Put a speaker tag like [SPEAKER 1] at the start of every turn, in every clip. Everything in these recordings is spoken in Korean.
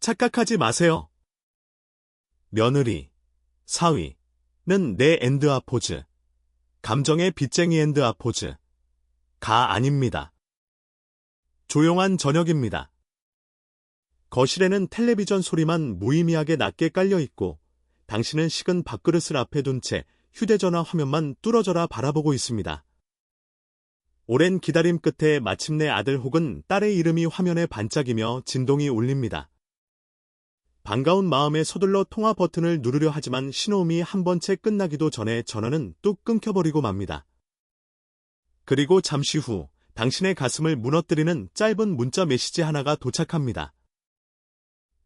[SPEAKER 1] 착각하지 마세요. 며느리, 사위는 내 엔드아포즈, 감정의 빚쟁이 엔드아포즈, 가 아닙니다. 조용한 저녁입니다. 거실에는 텔레비전 소리만 무의미하게 낮게 깔려있고 당신은 식은 밥그릇을 앞에 둔 채 휴대전화 화면만 뚫어져라 바라보고 있습니다. 오랜 기다림 끝에 마침내 아들 혹은 딸의 이름이 화면에 반짝이며 진동이 울립니다. 반가운 마음에 서둘러 통화 버튼을 누르려 하지만 신호음이 한 번 채 끝나기도 전에 전화는 뚝 끊겨버리고 맙니다. 그리고 잠시 후 당신의 가슴을 무너뜨리는 짧은 문자 메시지 하나가 도착합니다.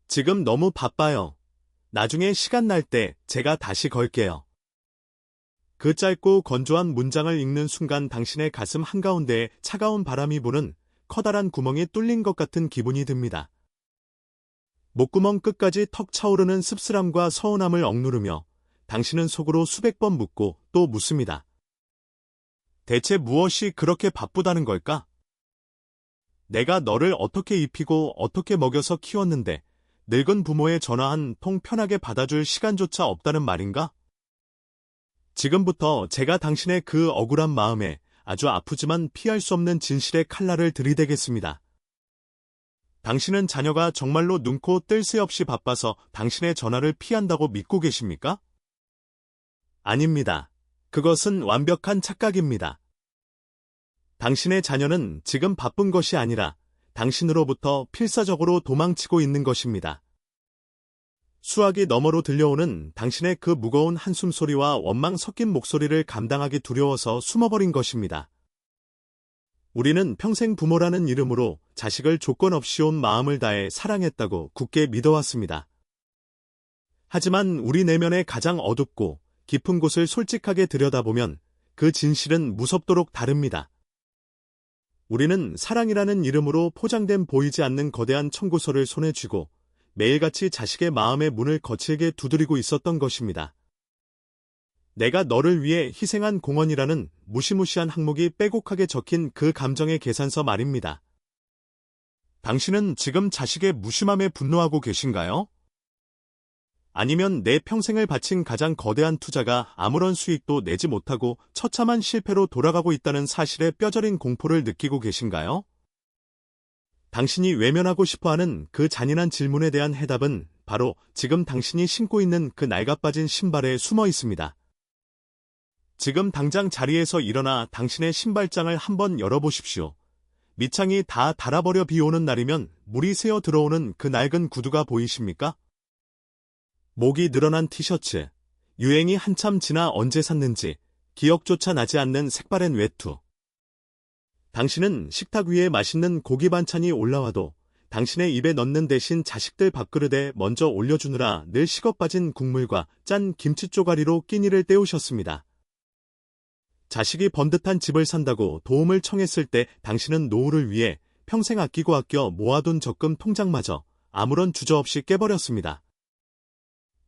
[SPEAKER 1] 지금 너무 바빠요. 나중에 시간 날 때 제가 다시 걸게요. 그 짧고 건조한 문장을 읽는 순간 당신의 가슴 한가운데에 차가운 바람이 부는 커다란 구멍이 뚫린 것 같은 기분이 듭니다. 목구멍 끝까지 턱 차오르는 씁쓸함과 서운함을 억누르며 당신은 속으로 수백 번 묻고 또 묻습니다. 대체 무엇이 그렇게 바쁘다는 걸까? 내가 너를 어떻게 입히고 어떻게 먹여서 키웠는데 늙은 부모의 전화 한 통 편하게 받아줄 시간조차 없다는 말인가? 지금부터 제가 당신의 그 억울한 마음에 아주 아프지만 피할 수 없는 진실의 칼날을 들이대겠습니다. 당신은 자녀가 정말로 눈코 뜰 새 없이 바빠서 당신의 전화를 피한다고 믿고 계십니까? 아닙니다. 그것은 완벽한 착각입니다. 당신의 자녀는 지금 바쁜 것이 아니라 당신으로부터 필사적으로 도망치고 있는 것입니다. 수화기 너머로 들려오는 당신의 그 무거운 한숨 소리와 원망 섞인 목소리를 감당하기 두려워서 숨어버린 것입니다. 우리는 평생 부모라는 이름으로 자식을 조건 없이 온 마음을 다해 사랑했다고 굳게 믿어왔습니다. 하지만 우리 내면의 가장 어둡고 깊은 곳을 솔직하게 들여다보면 그 진실은 무섭도록 다릅니다. 우리는 사랑이라는 이름으로 포장된 보이지 않는 거대한 청구서를 손에 쥐고 매일같이 자식의 마음의 문을 거칠게 두드리고 있었던 것입니다. 내가 너를 위해 희생한 공헌이라는 무시무시한 항목이 빼곡하게 적힌 그 감정의 계산서 말입니다. 당신은 지금 자식의 무심함에 분노하고 계신가요? 아니면 내 평생을 바친 가장 거대한 투자가 아무런 수익도 내지 못하고 처참한 실패로 돌아가고 있다는 사실에 뼈저린 공포를 느끼고 계신가요? 당신이 외면하고 싶어하는 그 잔인한 질문에 대한 해답은 바로 지금 당신이 신고 있는 그 낡아빠진 신발에 숨어 있습니다. 지금 당장 자리에서 일어나 당신의 신발장을 한번 열어보십시오. 밑창이 다 닳아버려 비 오는 날이면 물이 새어 들어오는 그 낡은 구두가 보이십니까? 목이 늘어난 티셔츠, 유행이 한참 지나 언제 샀는지 기억조차 나지 않는 색바랜 외투. 당신은 식탁 위에 맛있는 고기 반찬이 올라와도 당신의 입에 넣는 대신 자식들 밥그릇에 먼저 올려주느라 늘 식어빠진 국물과 짠 김치 쪼가리로 끼니를 때우셨습니다. 자식이 번듯한 집을 산다고 도움을 청했을 때 당신은 노후를 위해 평생 아끼고 아껴 모아둔 적금 통장마저 아무런 주저없이 깨버렸습니다.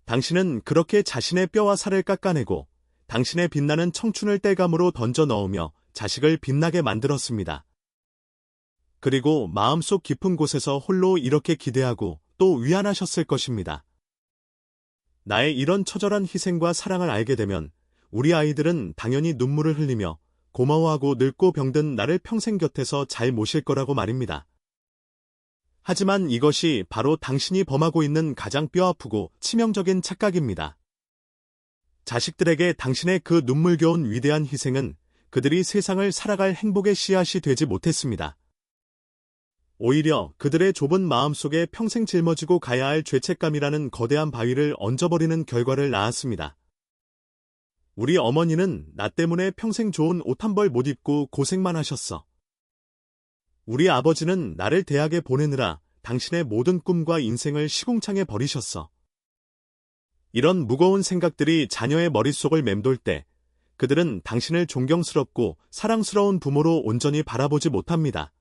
[SPEAKER 1] 당신은 그렇게 자신의 뼈와 살을 깎아내고 당신의 빛나는 청춘을 땔감으로 던져 넣으며 자식을 빛나게 만들었습니다. 그리고 마음속 깊은 곳에서 홀로 이렇게 기대하고 또 위안하셨을 것입니다. 나의 이런 처절한 희생과 사랑을 알게 되면 우리 아이들은 당연히 눈물을 흘리며 고마워하고 늙고 병든 나를 평생 곁에서 잘 모실 거라고 말입니다. 하지만 이것이 바로 당신이 범하고 있는 가장 뼈아프고 치명적인 착각입니다. 자식들에게 당신의 그 눈물겨운 위대한 희생은 그들이 세상을 살아갈 행복의 씨앗이 되지 못했습니다. 오히려 그들의 좁은 마음속에 평생 짊어지고 가야 할 죄책감이라는 거대한 바위를 얹어버리는 결과를 낳았습니다. 우리 어머니는 나 때문에 평생 좋은 옷 한 벌 못 입고 고생만 하셨어. 우리 아버지는 나를 대학에 보내느라 당신의 모든 꿈과 인생을 시궁창에 버리셨어. 이런 무거운 생각들이 자녀의 머릿속을 맴돌 때 그들은 당신을 존경스럽고 사랑스러운 부모로 온전히 바라보지 못합니다.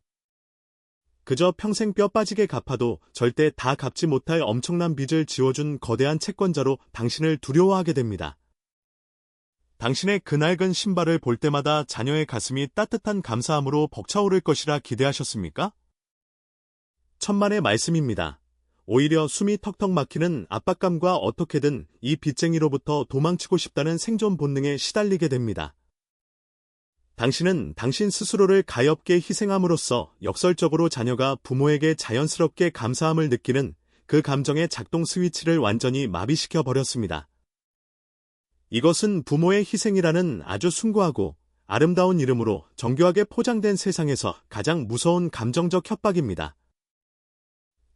[SPEAKER 1] 그저 평생 뼈 빠지게 갚아도 절대 다 갚지 못할 엄청난 빚을 지워준 거대한 채권자로 당신을 두려워하게 됩니다. 당신의 그 낡은 신발을 볼 때마다 자녀의 가슴이 따뜻한 감사함으로 벅차오를 것이라 기대하셨습니까? 천만의 말씀입니다. 오히려 숨이 턱턱 막히는 압박감과 어떻게든 이 빚쟁이로부터 도망치고 싶다는 생존 본능에 시달리게 됩니다. 당신은 당신 스스로를 가엾게 희생함으로써 역설적으로 자녀가 부모에게 자연스럽게 감사함을 느끼는 그 감정의 작동 스위치를 완전히 마비시켜 버렸습니다. 이것은 부모의 희생이라는 아주 숭고하고 아름다운 이름으로 정교하게 포장된 세상에서 가장 무서운 감정적 협박입니다.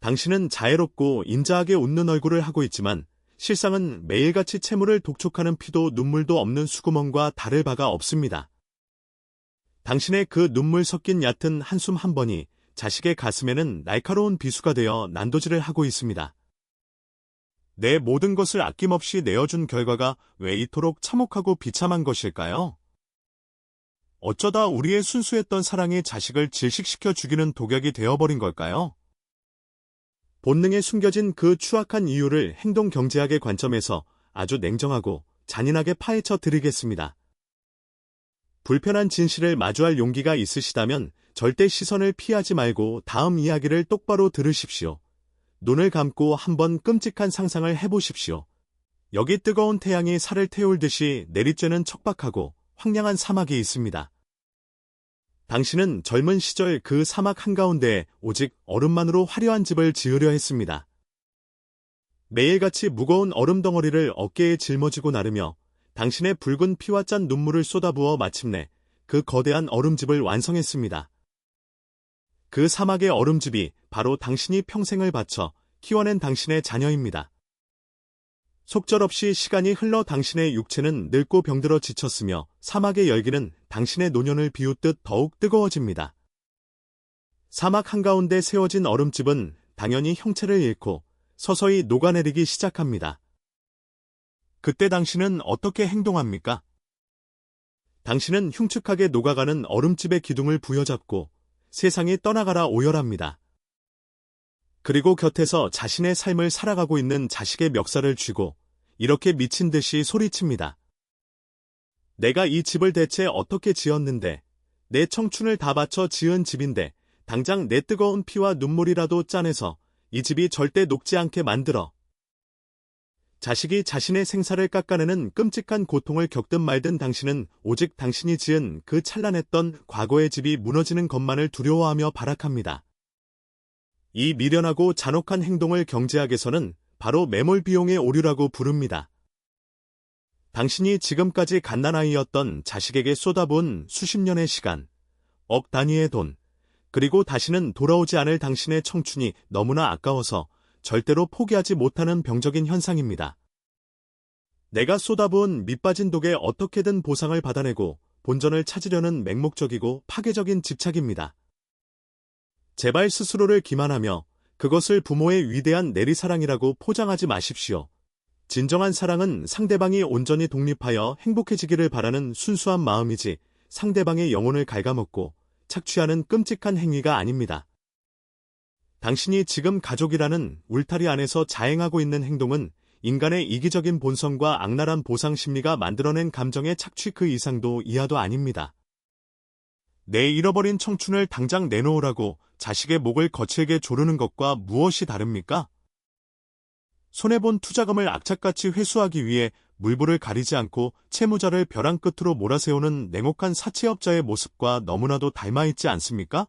[SPEAKER 1] 당신은 자애롭고 인자하게 웃는 얼굴을 하고 있지만 실상은 매일같이 채무를 독촉하는 피도 눈물도 없는 수구멍과 다를 바가 없습니다. 당신의 그 눈물 섞인 얕은 한숨 한 번이 자식의 가슴에는 날카로운 비수가 되어 난도질을 하고 있습니다. 내 모든 것을 아낌없이 내어준 결과가 왜 이토록 참혹하고 비참한 것일까요? 어쩌다 우리의 순수했던 사랑이 자식을 질식시켜 죽이는 독약이 되어버린 걸까요? 본능에 숨겨진 그 추악한 이유를 행동 경제학의 관점에서 아주 냉정하고 잔인하게 파헤쳐 드리겠습니다. 불편한 진실을 마주할 용기가 있으시다면 절대 시선을 피하지 말고 다음 이야기를 똑바로 들으십시오. 눈을 감고 한번 끔찍한 상상을 해보십시오. 여기 뜨거운 태양이 살을 태울듯이 내리쬐는 척박하고 황량한 사막이 있습니다. 당신은 젊은 시절 그 사막 한가운데에 오직 얼음만으로 화려한 집을 지으려 했습니다. 매일같이 무거운 얼음 덩어리를 어깨에 짊어지고 나르며 당신의 붉은 피와 짠 눈물을 쏟아부어 마침내 그 거대한 얼음집을 완성했습니다. 그 사막의 얼음집이 바로 당신이 평생을 바쳐 키워낸 당신의 자녀입니다. 속절없이 시간이 흘러 당신의 육체는 늙고 병들어 지쳤으며 사막의 열기는 당신의 노년을 비웃듯 더욱 뜨거워집니다. 사막 한가운데 세워진 얼음집은 당연히 형체를 잃고 서서히 녹아내리기 시작합니다. 그때 당신은 어떻게 행동합니까? 당신은 흉측하게 녹아가는 얼음집의 기둥을 부여잡고 세상이 떠나가라 오열합니다. 그리고 곁에서 자신의 삶을 살아가고 있는 자식의 멱살을 쥐고 이렇게 미친 듯이 소리칩니다. 내가 이 집을 대체 어떻게 지었는데, 내 청춘을 다 바쳐 지은 집인데 당장 내 뜨거운 피와 눈물이라도 짜내서 이 집이 절대 녹지 않게 만들어. 자식이 자신의 생사를 깎아내는 끔찍한 고통을 겪든 말든 당신은 오직 당신이 지은 그 찬란했던 과거의 집이 무너지는 것만을 두려워하며 발악합니다. 이 미련하고 잔혹한 행동을 경제학에서는 바로 매몰 비용의 오류라고 부릅니다. 당신이 지금까지 갓난아이였던 자식에게 쏟아부은 수십 년의 시간, 억 단위의 돈, 그리고 다시는 돌아오지 않을 당신의 청춘이 너무나 아까워서 절대로 포기하지 못하는 병적인 현상입니다. 내가 쏟아부은 밑빠진 독에 어떻게든 보상을 받아내고 본전을 찾으려는 맹목적이고 파괴적인 집착입니다. 제발 스스로를 기만하며 그것을 부모의 위대한 내리사랑이라고 포장하지 마십시오. 진정한 사랑은 상대방이 온전히 독립하여 행복해지기를 바라는 순수한 마음이지 상대방의 영혼을 갉아먹고 착취하는 끔찍한 행위가 아닙니다. 당신이 지금 가족이라는 울타리 안에서 자행하고 있는 행동은 인간의 이기적인 본성과 악랄한 보상 심리가 만들어낸 감정의 착취 그 이상도 이하도 아닙니다. 내 잃어버린 청춘을 당장 내놓으라고 자식의 목을 거칠게 조르는 것과 무엇이 다릅니까? 손해본 투자금을 악착같이 회수하기 위해 물불을 가리지 않고 채무자를 벼랑 끝으로 몰아세우는 냉혹한 사채업자의 모습과 너무나도 닮아있지 않습니까?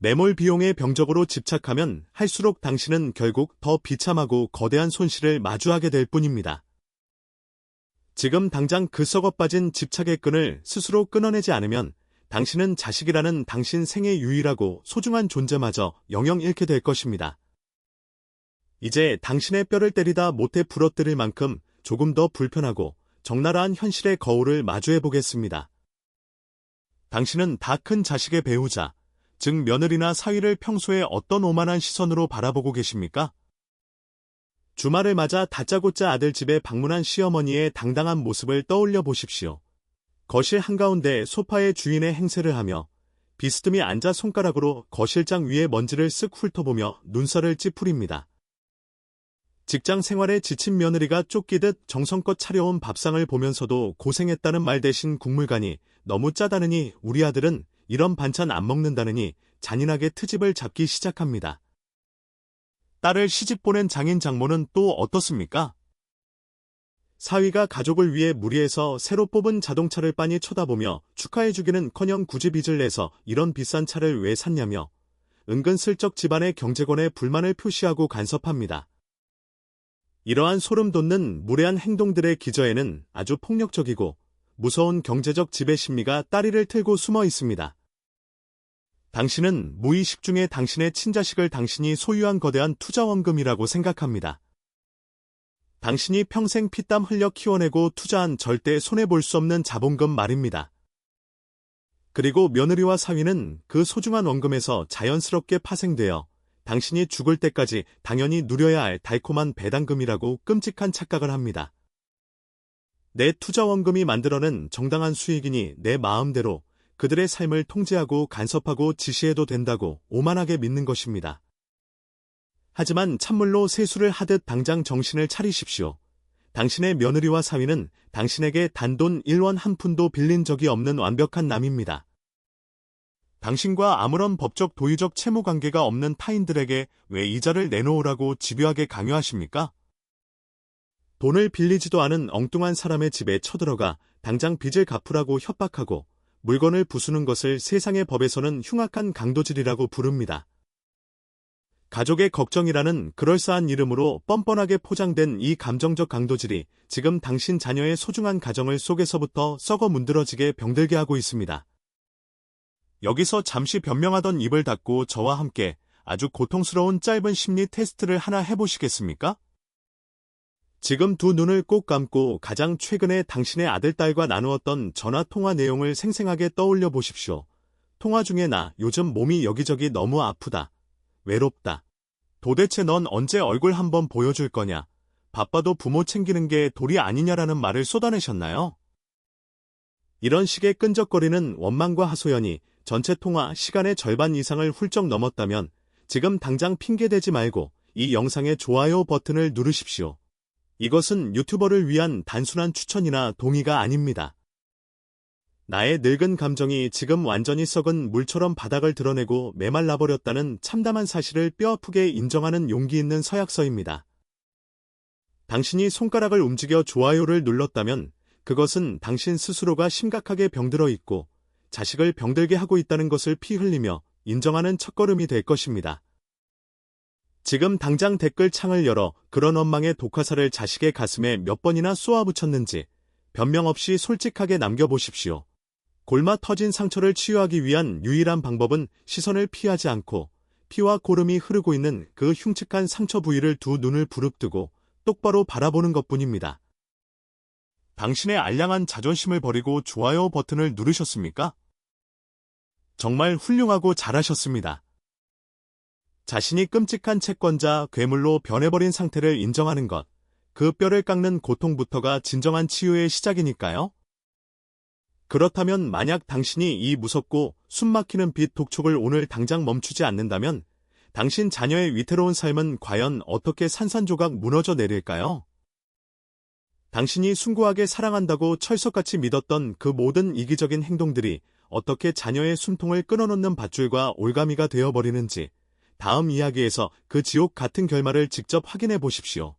[SPEAKER 1] 매몰 비용의 병적으로 집착하면 할수록 당신은 결국 더 비참하고 거대한 손실을 마주하게 될 뿐입니다. 지금 당장 그 썩어빠진 집착의 끈을 스스로 끊어내지 않으면 당신은 자식이라는 당신 생애 유일하고 소중한 존재마저 영영 잃게 될 것입니다. 이제 당신의 뼈를 때리다 못해 부러뜨릴 만큼 조금 더 불편하고 적나라한 현실의 거울을 마주해 보겠습니다. 당신은 다 큰 자식의 배우자, 즉 며느리나 사위를 평소에 어떤 오만한 시선으로 바라보고 계십니까? 주말을 맞아 다짜고짜 아들 집에 방문한 시어머니의 당당한 모습을 떠올려 보십시오. 거실 한가운데 소파의 주인의 행세를 하며 비스듬히 앉아 손가락으로 거실장 위의 먼지를 쓱 훑어보며 눈살을 찌푸립니다. 직장 생활에 지친 며느리가 쫓기듯 정성껏 차려온 밥상을 보면서도 고생했다는 말 대신 국물간이 너무 짜다느니 우리 아들은 이런 반찬 안 먹는다느니 잔인하게 트집을 잡기 시작합니다. 딸을 시집 보낸 장인 장모는 또 어떻습니까? 사위가 가족을 위해 무리해서 새로 뽑은 자동차를 빤히 쳐다보며 축하해주기는커녕 굳이 빚을 내서 이런 비싼 차를 왜 샀냐며 은근슬쩍 집안의 경제권에 불만을 표시하고 간섭합니다. 이러한 소름 돋는 무례한 행동들의 기저에는 아주 폭력적이고 무서운 경제적 지배 심리가 따리를 틀고 숨어 있습니다. 당신은 무의식 중에 당신의 친자식을 당신이 소유한 거대한 투자원금이라고 생각합니다. 당신이 평생 피땀 흘려 키워내고 투자한 절대 손해볼 수 없는 자본금 말입니다. 그리고 며느리와 사위는 그 소중한 원금에서 자연스럽게 파생되어 당신이 죽을 때까지 당연히 누려야 할 달콤한 배당금이라고 끔찍한 착각을 합니다. 내 투자원금이 만들어낸 정당한 수익이니 내 마음대로 그들의 삶을 통제하고 간섭하고 지시해도 된다고 오만하게 믿는 것입니다. 하지만 찬물로 세수를 하듯 당장 정신을 차리십시오. 당신의 며느리와 사위는 당신에게 단돈 1원 한 푼도 빌린 적이 없는 완벽한 남입니다. 당신과 아무런 법적 도의적 채무 관계가 없는 타인들에게 왜 이자를 내놓으라고 집요하게 강요하십니까? 돈을 빌리지도 않은 엉뚱한 사람의 집에 쳐들어가 당장 빚을 갚으라고 협박하고 물건을 부수는 것을 세상의 법에서는 흉악한 강도질이라고 부릅니다. 가족의 걱정이라는 그럴싸한 이름으로 뻔뻔하게 포장된 이 감정적 강도질이 지금 당신 자녀의 소중한 가정을 속에서부터 썩어 문드러지게 병들게 하고 있습니다. 여기서 잠시 변명하던 입을 닫고 저와 함께 아주 고통스러운 짧은 심리 테스트를 하나 해보시겠습니까? 지금 두 눈을 꼭 감고 가장 최근에 당신의 아들, 딸과 나누었던 전화 통화 내용을 생생하게 떠올려 보십시오. 통화 중에 나 요즘 몸이 여기저기 너무 아프다. 외롭다. 도대체 넌 언제 얼굴 한번 보여줄 거냐? 바빠도 부모 챙기는 게 도리 아니냐라는 말을 쏟아내셨나요? 이런 식의 끈적거리는 원망과 하소연이 전체 통화 시간의 절반 이상을 훌쩍 넘었다면 지금 당장 핑계대지 말고 이 영상의 좋아요 버튼을 누르십시오. 이것은 유튜버를 위한 단순한 추천이나 동의가 아닙니다. 나의 늙은 감정이 지금 완전히 썩은 물처럼 바닥을 드러내고 메말라버렸다는 참담한 사실을 뼈아프게 인정하는 용기 있는 서약서입니다. 당신이 손가락을 움직여 좋아요를 눌렀다면 그것은 당신 스스로가 심각하게 병들어 있고 자식을 병들게 하고 있다는 것을 피 흘리며 인정하는 첫걸음이 될 것입니다. 지금 당장 댓글 창을 열어 그런 원망의 독화살을 자식의 가슴에 몇 번이나 쏘아붙였는지 변명 없이 솔직하게 남겨보십시오. 골마 터진 상처를 치유하기 위한 유일한 방법은 시선을 피하지 않고 피와 고름이 흐르고 있는 그 흉측한 상처 부위를 두 눈을 부릅뜨고 똑바로 바라보는 것뿐입니다. 당신의 알량한 자존심을 버리고 좋아요 버튼을 누르셨습니까? 정말 훌륭하고 잘하셨습니다. 자신이 끔찍한 채권자, 괴물로 변해버린 상태를 인정하는 것, 그 뼈를 깎는 고통부터가 진정한 치유의 시작이니까요. 그렇다면 만약 당신이 이 무섭고 숨막히는 빚 독촉을 오늘 당장 멈추지 않는다면 당신 자녀의 위태로운 삶은 과연 어떻게 산산조각 무너져 내릴까요? 당신이 숭고하게 사랑한다고 철석같이 믿었던 그 모든 이기적인 행동들이 어떻게 자녀의 숨통을 끊어놓는 밧줄과 올가미가 되어버리는지 다음 이야기에서 그 지옥 같은 결말을 직접 확인해 보십시오.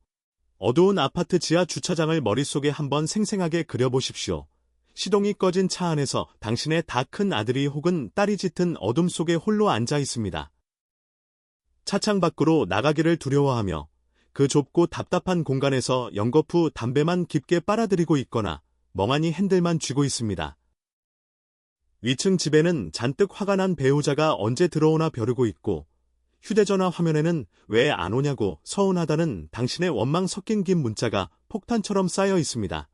[SPEAKER 1] 어두운 아파트 지하 주차장을 머릿속에 한번 생생하게 그려보십시오. 시동이 꺼진 차 안에서 당신의 다 큰 아들이 혹은 딸이 짙은 어둠 속에 홀로 앉아 있습니다. 차창 밖으로 나가기를 두려워하며 그 좁고 답답한 공간에서 연거푸 담배만 깊게 빨아들이고 있거나 멍하니 핸들만 쥐고 있습니다. 위층 집에는 잔뜩 화가 난 배우자가 언제 들어오나 벼르고 있고 휴대전화 화면에는 왜 안 오냐고 서운하다는 당신의 원망 섞인 긴 문자가 폭탄처럼 쌓여 있습니다.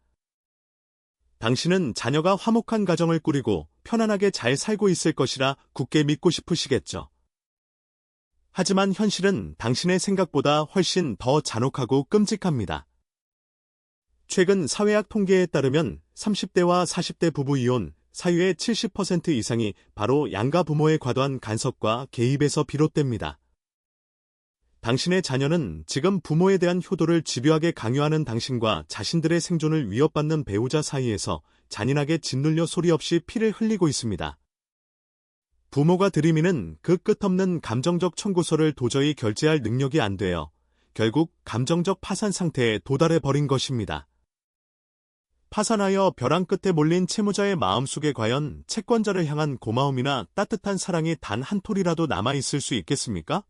[SPEAKER 1] 당신은 자녀가 화목한 가정을 꾸리고 편안하게 잘 살고 있을 것이라 굳게 믿고 싶으시겠죠. 하지만 현실은 당신의 생각보다 훨씬 더 잔혹하고 끔찍합니다. 최근 사회학 통계에 따르면 30대와 40대 부부 이혼 사유의 70% 이상이 바로 양가 부모의 과도한 간섭과 개입에서 비롯됩니다. 당신의 자녀는 지금 부모에 대한 효도를 집요하게 강요하는 당신과 자신들의 생존을 위협받는 배우자 사이에서 잔인하게 짓눌려 소리 없이 피를 흘리고 있습니다. 부모가 들이미는 그 끝없는 감정적 청구서를 도저히 결제할 능력이 안 되어 결국 감정적 파산 상태에 도달해 버린 것입니다. 파산하여 벼랑 끝에 몰린 채무자의 마음속에 과연 채권자를 향한 고마움이나 따뜻한 사랑이 단 한 톨이라도 남아있을 수 있겠습니까?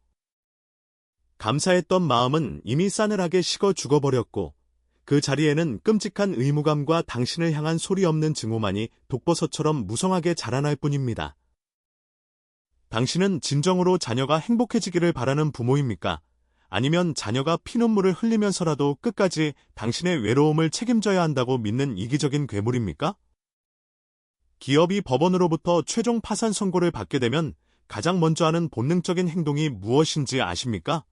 [SPEAKER 1] 감사했던 마음은 이미 싸늘하게 식어 죽어버렸고 그 자리에는 끔찍한 의무감과 당신을 향한 소리 없는 증오만이 독버섯처럼 무성하게 자라날 뿐입니다. 당신은 진정으로 자녀가 행복해지기를 바라는 부모입니까? 아니면 자녀가 피눈물을 흘리면서라도 끝까지 당신의 외로움을 책임져야 한다고 믿는 이기적인 괴물입니까? 기업이 법원으로부터 최종 파산 선고를 받게 되면 가장 먼저 하는 본능적인 행동이 무엇인지 아십니까?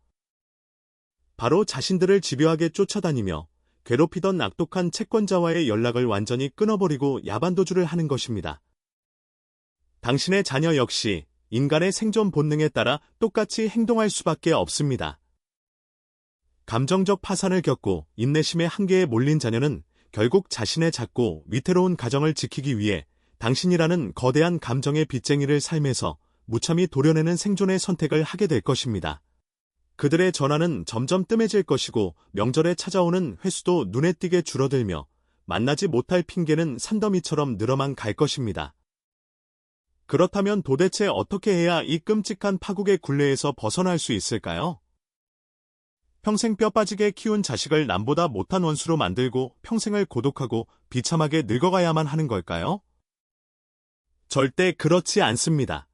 [SPEAKER 1] 바로 자신들을 집요하게 쫓아다니며 괴롭히던 악독한 채권자와의 연락을 완전히 끊어버리고 야반도주를 하는 것입니다. 당신의 자녀 역시 인간의 생존 본능에 따라 똑같이 행동할 수밖에 없습니다. 감정적 파산을 겪고 인내심의 한계에 몰린 자녀는 결국 자신의 작고 위태로운 가정을 지키기 위해 당신이라는 거대한 감정의 빚쟁이를 삶에서 무참히 도려내는 생존의 선택을 하게 될 것입니다. 그들의 전화는 점점 뜸해질 것이고 명절에 찾아오는 횟수도 눈에 띄게 줄어들며 만나지 못할 핑계는 산더미처럼 늘어만 갈 것입니다. 그렇다면 도대체 어떻게 해야 이 끔찍한 파국의 굴레에서 벗어날 수 있을까요? 평생 뼈 빠지게 키운 자식을 남보다 못한 원수로 만들고 평생을 고독하고 비참하게 늙어가야만 하는 걸까요? 절대 그렇지 않습니다.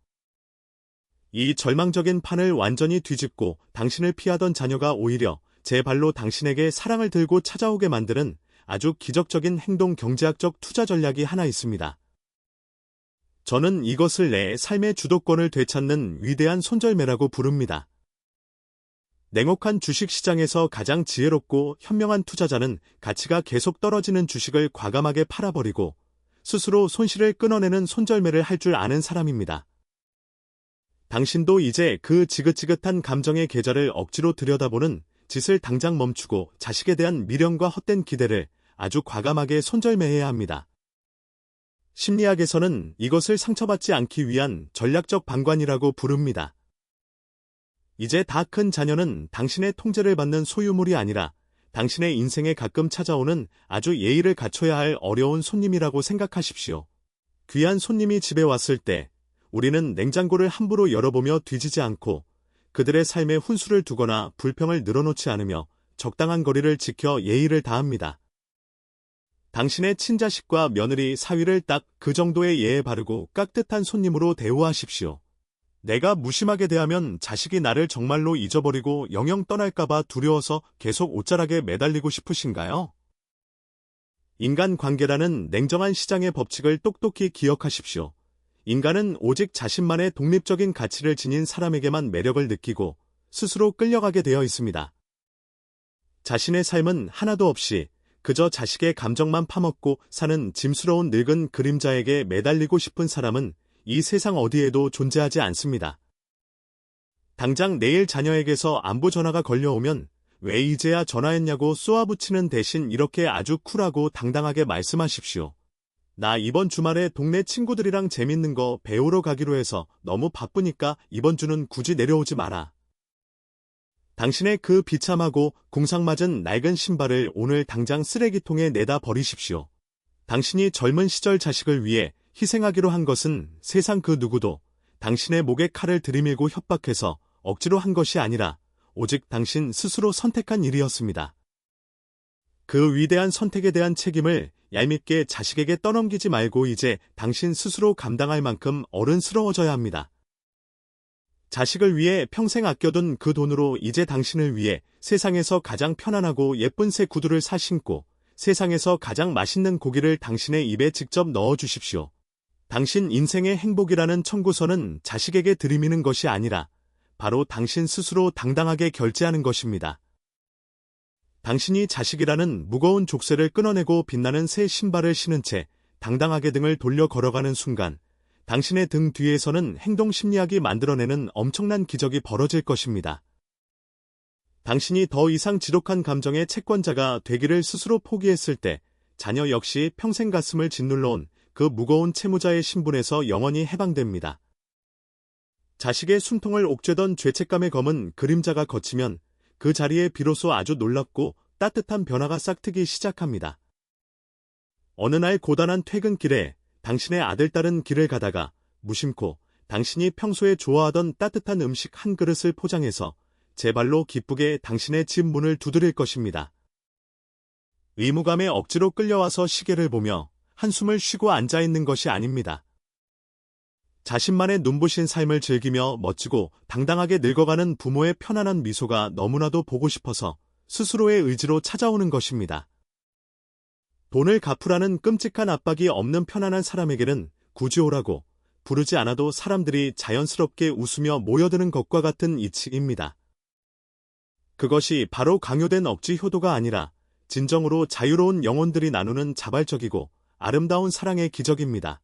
[SPEAKER 1] 이 절망적인 판을 완전히 뒤집고 당신을 피하던 자녀가 오히려 제 발로 당신에게 사랑을 들고 찾아오게 만드는 아주 기적적인 행동 경제학적 투자 전략이 하나 있습니다. 저는 이것을 내 삶의 주도권을 되찾는 위대한 손절매라고 부릅니다. 냉혹한 주식시장에서 가장 지혜롭고 현명한 투자자는 가치가 계속 떨어지는 주식을 과감하게 팔아버리고 스스로 손실을 끊어내는 손절매를 할 줄 아는 사람입니다. 당신도 이제 그 지긋지긋한 감정의 계좌를 억지로 들여다보는 짓을 당장 멈추고 자식에 대한 미련과 헛된 기대를 아주 과감하게 손절매해야 합니다. 심리학에서는 이것을 상처받지 않기 위한 전략적 방관이라고 부릅니다. 이제 다 큰 자녀는 당신의 통제를 받는 소유물이 아니라 당신의 인생에 가끔 찾아오는 아주 예의를 갖춰야 할 어려운 손님이라고 생각하십시오. 귀한 손님이 집에 왔을 때 우리는 냉장고를 함부로 열어보며 뒤지지 않고 그들의 삶에 훈수를 두거나 불평을 늘어놓지 않으며 적당한 거리를 지켜 예의를 다합니다. 당신의 친자식과 며느리 사위를 딱 그 정도의 예에 바르고 깍듯한 손님으로 대우하십시오. 내가 무심하게 대하면 자식이 나를 정말로 잊어버리고 영영 떠날까봐 두려워서 계속 옷자락에 매달리고 싶으신가요? 인간관계라는 냉정한 시장의 법칙을 똑똑히 기억하십시오. 인간은 오직 자신만의 독립적인 가치를 지닌 사람에게만 매력을 느끼고 스스로 끌려가게 되어 있습니다. 자신의 삶은 하나도 없이 그저 자식의 감정만 파먹고 사는 짐스러운 늙은 그림자에게 매달리고 싶은 사람은 이 세상 어디에도 존재하지 않습니다. 당장 내일 자녀에게서 안부 전화가 걸려오면 왜 이제야 전화했냐고 쏘아붙이는 대신 이렇게 아주 쿨하고 당당하게 말씀하십시오. 나 이번 주말에 동네 친구들이랑 재밌는 거 배우러 가기로 해서 너무 바쁘니까 이번 주는 굳이 내려오지 마라. 당신의 그 비참하고 궁상맞은 낡은 신발을 오늘 당장 쓰레기통에 내다 버리십시오. 당신이 젊은 시절 자식을 위해 희생하기로 한 것은 세상 그 누구도 당신의 목에 칼을 들이밀고 협박해서 억지로 한 것이 아니라 오직 당신 스스로 선택한 일이었습니다. 그 위대한 선택에 대한 책임을 얄밉게 자식에게 떠넘기지 말고 이제 당신 스스로 감당할 만큼 어른스러워져야 합니다. 자식을 위해 평생 아껴둔 그 돈으로 이제 당신을 위해 세상에서 가장 편안하고 예쁜 새 구두를 사 신고 세상에서 가장 맛있는 고기를 당신의 입에 직접 넣어주십시오. 당신 인생의 행복이라는 청구서는 자식에게 들이미는 것이 아니라 바로 당신 스스로 당당하게 결제하는 것입니다. 당신이 자식이라는 무거운 족쇄를 끊어내고 빛나는 새 신발을 신은 채 당당하게 등을 돌려 걸어가는 순간 당신의 등 뒤에서는 행동심리학이 만들어내는 엄청난 기적이 벌어질 것입니다. 당신이 더 이상 지독한 감정의 채권자가 되기를 스스로 포기했을 때 자녀 역시 평생 가슴을 짓눌러온 그 무거운 채무자의 신분에서 영원히 해방됩니다. 자식의 숨통을 옥죄던 죄책감의 검은 그림자가 걷히면 그 자리에 비로소 아주 놀랍고 따뜻한 변화가 싹트기 시작합니다. 어느 날 고단한 퇴근길에 당신의 아들딸은 길을 가다가 무심코 당신이 평소에 좋아하던 따뜻한 음식 한 그릇을 포장해서 제 발로 기쁘게 당신의 집 문을 두드릴 것입니다. 의무감에 억지로 끌려와서 시계를 보며 한숨을 쉬고 앉아있는 것이 아닙니다. 자신만의 눈부신 삶을 즐기며 멋지고 당당하게 늙어가는 부모의 편안한 미소가 너무나도 보고 싶어서 스스로의 의지로 찾아오는 것입니다. 돈을 갚으라는 끔찍한 압박이 없는 편안한 사람에게는 굳이 오라고 부르지 않아도 사람들이 자연스럽게 웃으며 모여드는 것과 같은 이치입니다. 그것이 바로 강요된 억지 효도가 아니라 진정으로 자유로운 영혼들이 나누는 자발적이고 아름다운 사랑의 기적입니다.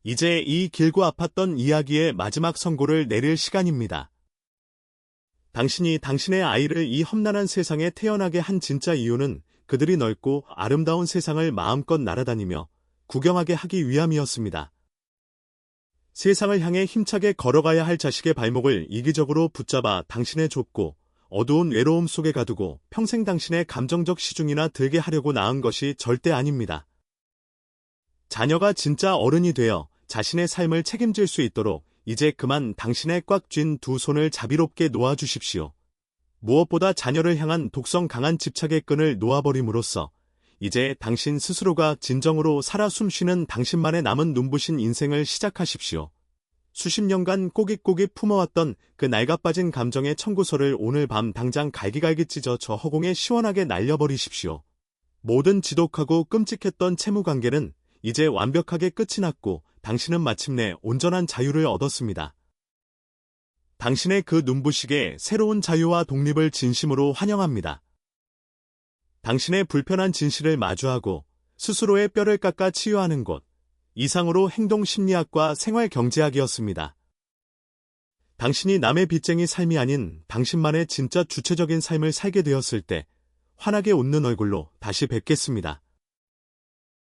[SPEAKER 1] 이제 이 길고 아팠던 이야기의 마지막 선고를 내릴 시간입니다. 당신이 당신의 아이를 이 험난한 세상에 태어나게 한 진짜 이유는 그들이 넓고 아름다운 세상을 마음껏 날아다니며 구경하게 하기 위함이었습니다. 세상을 향해 힘차게 걸어가야 할 자식의 발목을 이기적으로 붙잡아 당신의 좁고 어두운 외로움 속에 가두고 평생 당신의 감정적 시중이나 들게 하려고 낳은 것이 절대 아닙니다. 자녀가 진짜 어른이 되어 자신의 삶을 책임질 수 있도록 이제 그만 당신의 꽉 쥔 두 손을 자비롭게 놓아주십시오. 무엇보다 자녀를 향한 독성 강한 집착의 끈을 놓아버림으로써 이제 당신 스스로가 진정으로 살아 숨쉬는 당신만의 남은 눈부신 인생을 시작하십시오. 수십 년간 꼬깃꼬깃 품어왔던 그 낡아빠진 감정의 청구서를 오늘 밤 당장 갈기갈기 찢어 저 허공에 시원하게 날려버리십시오. 모든 지독하고 끔찍했던 채무관계는 이제 완벽하게 끝이 났고 당신은 마침내 온전한 자유를 얻었습니다. 당신의 그 눈부시게 새로운 자유와 독립을 진심으로 환영합니다. 당신의 불편한 진실을 마주하고 스스로의 뼈를 깎아 치유하는 곳, 이상으로 행동심리학과 생활경제학이었습니다. 당신이 남의 빚쟁이 삶이 아닌 당신만의 진짜 주체적인 삶을 살게 되었을 때 환하게 웃는 얼굴로 다시 뵙겠습니다.